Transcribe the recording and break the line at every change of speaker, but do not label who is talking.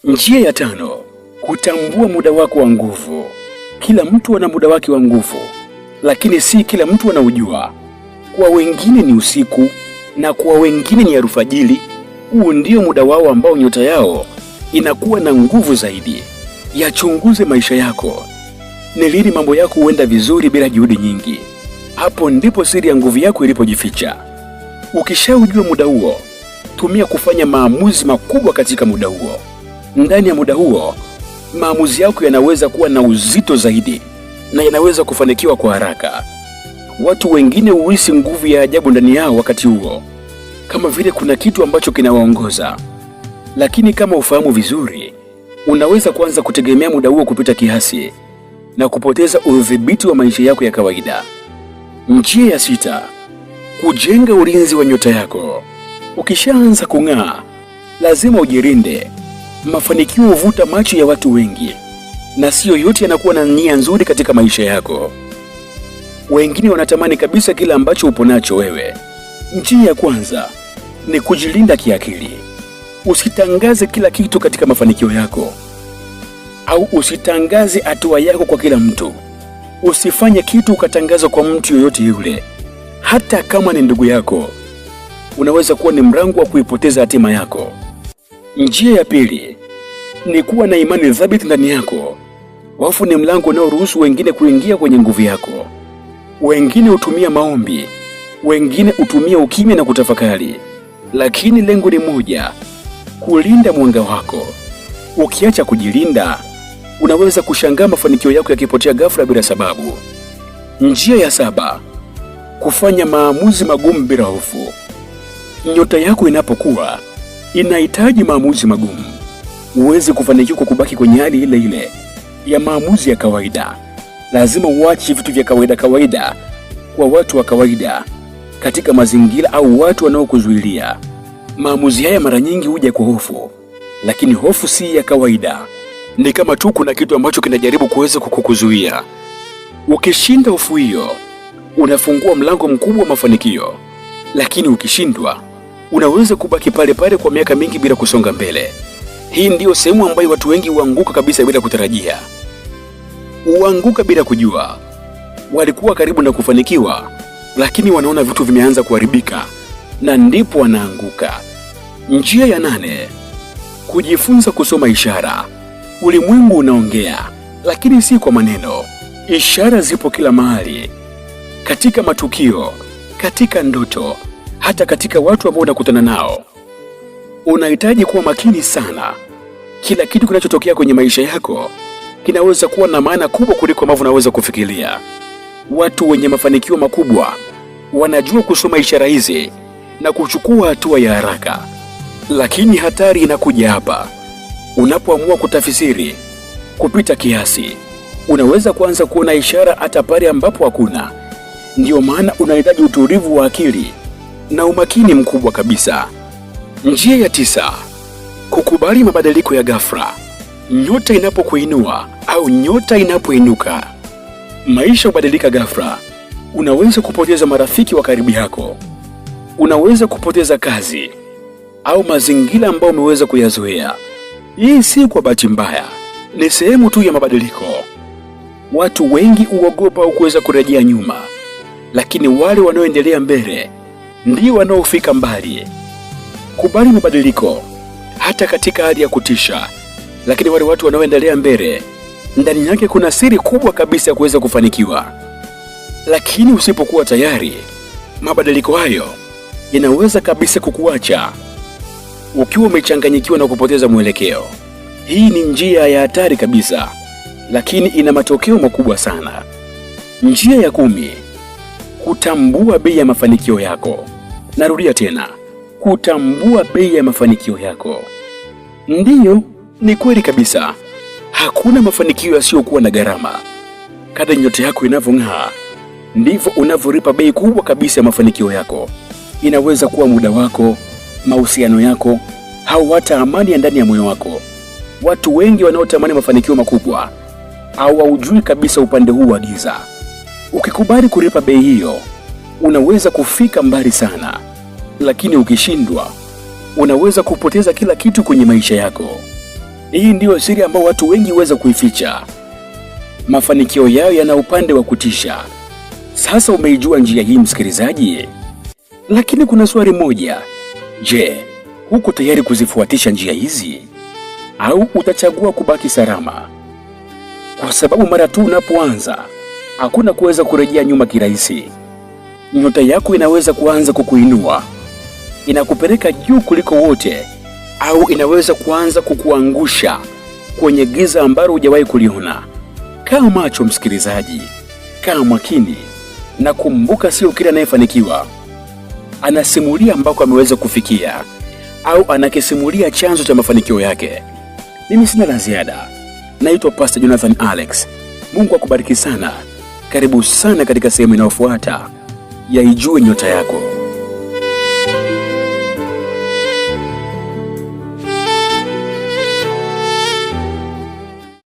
Njia ya tano, kutambua muda wako wa nguvu. Kila mtu ana muda wake wa nguvu, lakini si kila mtu anaujua. Kwa wengine ni usiku na kwa wengine ni alfajiri. Huu ndio muda wao ambao nyota yao inakuwa na nguvu zaidi. Yachunguze maisha yako. Ni lini mambo yako huenda vizuri bila juhudi nyingi? Hapo ndipo siri ya nguvu yako ilipojificha. Ukishaujua muda huo, tumia kufanya maamuzi makubwa katika muda huo. Ndani ya muda huo, maamuzi yako yanaweza kuwa na uzito zaidi na yanaweza kufanikiwa kwa haraka. Watu wengine huhisi nguvu ya ajabu ndani yao wakati huo, kama vile kuna kitu ambacho kinawaongoza. Lakini kama ufahamu vizuri, unaweza kuanza kutegemea muda huo kupita kiasi na kupoteza udhibiti wa maisha yako ya kawaida. Njia ya sita, kujenga ulinzi wa nyota yako. Ukishaanza kung'aa, lazima ujirinde. Mafanikio huvuta macho ya watu wengi, na sio yote yanakuwa na nia nzuri katika maisha yako. Wengine wanatamani kabisa kila ambacho upo nacho wewe. Njia ya kwanza ni kujilinda kiakili. Usitangaze kila kitu katika mafanikio yako, au usitangaze hatua yako kwa kila mtu. Usifanye kitu ukatangaza kwa mtu yoyote yule, hata kama ni ndugu yako. Unaweza kuwa ni mlango wa kuipoteza hatima yako. Njia ya pili ni kuwa na imani thabiti ndani yako. Hofu ni mlango unaoruhusu wengine kuingia kwenye nguvu yako. Wengine hutumia maombi, wengine hutumia ukimya na kutafakari, lakini lengo ni moja: kulinda mwanga wako. Ukiacha kujilinda, unaweza kushangaa mafanikio yako yakipotea ghafla bila sababu. Njia ya saba, kufanya maamuzi magumu bila hofu. Nyota yako inapokuwa inahitaji maamuzi magumu. Huwezi kufanikiwa kwa kubaki kwenye hali ile ile ya maamuzi ya kawaida. Lazima uache vitu vya kawaida kwa watu wa kawaida katika mazingira au watu wanaokuzuilia. Maamuzi haya mara nyingi huja kwa hofu, lakini hofu si ya kawaida. Ni kama tu kuna kitu ambacho kinajaribu kuweza kukuzuia. Ukishinda hofu hiyo, unafungua mlango mkubwa wa mafanikio. Lakini ukishindwa, unaweza kubaki pale pale kwa miaka mingi bila kusonga mbele. Hii ndiyo sehemu ambayo watu wengi huanguka kabisa bila kutarajia. Huanguka bila kujua. Walikuwa karibu na kufanikiwa, lakini wanaona vitu vimeanza kuharibika, na ndipo wanaanguka. Njia ya nane, kujifunza kusoma ishara. Ulimwengu unaongea, lakini si kwa maneno. Ishara zipo kila mahali, katika matukio, katika ndoto, hata katika watu ambao unakutana nao. Unahitaji kuwa makini sana. Kila kitu kinachotokea kwenye maisha yako kinaweza kuwa na maana kubwa kuliko ambavyo unaweza kufikiria. Watu wenye mafanikio makubwa wanajua kusoma ishara hizi na kuchukua hatua ya haraka. Lakini hatari inakuja hapa. Unapoamua kutafsiri kupita kiasi, unaweza kuanza kuona ishara hata pale ambapo hakuna. Ndiyo maana unahitaji utulivu wa akili na umakini mkubwa kabisa. Njia ya tisa, kukubali mabadiliko ya ghafla. Nyota inapokuinua au nyota inapoinuka, maisha hubadilika ghafla. Unaweza kupoteza marafiki wa karibu yako, unaweza kupoteza kazi au mazingira ambayo umeweza kuyazoea. Hii si kwa bahati mbaya, ni sehemu tu ya mabadiliko. Watu wengi huogopa au kuweza kurejea nyuma, lakini wale wanaoendelea mbele ndio wanaofika mbali. Kubali mabadiliko hata katika hali ya kutisha, lakini wale watu wanaoendelea mbele, ndani yake kuna siri kubwa kabisa ya kuweza kufanikiwa. Lakini usipokuwa tayari, mabadiliko hayo yanaweza kabisa kukuacha ukiwa umechanganyikiwa na kupoteza mwelekeo. Hii ni njia ya hatari kabisa, lakini ina matokeo makubwa sana. Njia ya 10, kutambua bei ya mafanikio yako. Narudia tena, kutambua bei ya mafanikio yako. Ndiyo, ni kweli kabisa. Hakuna mafanikio yasiyokuwa na gharama. Kadri nyota yako inavyong'aa, ndivyo unavyolipa bei kubwa kabisa ya mafanikio yako. Inaweza kuwa muda wako, mahusiano yako, au hata amani ya ndani ya moyo wako. Watu wengi wanaotamani mafanikio makubwa hawaujui kabisa upande huu wa giza. Ukikubali kulipa bei hiyo, unaweza kufika mbali sana. Lakini ukishindwa, unaweza kupoteza kila kitu kwenye maisha yako. Hii ndiyo siri ambayo watu wengi huweza kuificha. Mafanikio yao yana upande wa kutisha. Sasa umeijua njia hii msikilizaji? Lakini kuna swali moja. Je, huko tayari kuzifuatisha njia hizi au utachagua kubaki salama? Kwa sababu mara tu unapoanza hakuna kuweza kurejea nyuma kirahisi. Nyota yako inaweza kuanza kukuinua, inakupeleka juu kuliko wote, au inaweza kuanza kukuangusha kwenye giza ambalo hujawahi kuliona. Kaa macho msikilizaji, kaa makini na kumbuka, sio kila anayefanikiwa anasimulia ambako ameweza kufikia au anakisimulia chanzo cha mafanikio yake. Mimi sina la ziada. Naitwa Pastor Jonathan Alex. Mungu akubariki sana. Karibu sana katika sehemu inayofuata ya Ijue Nyota Yako.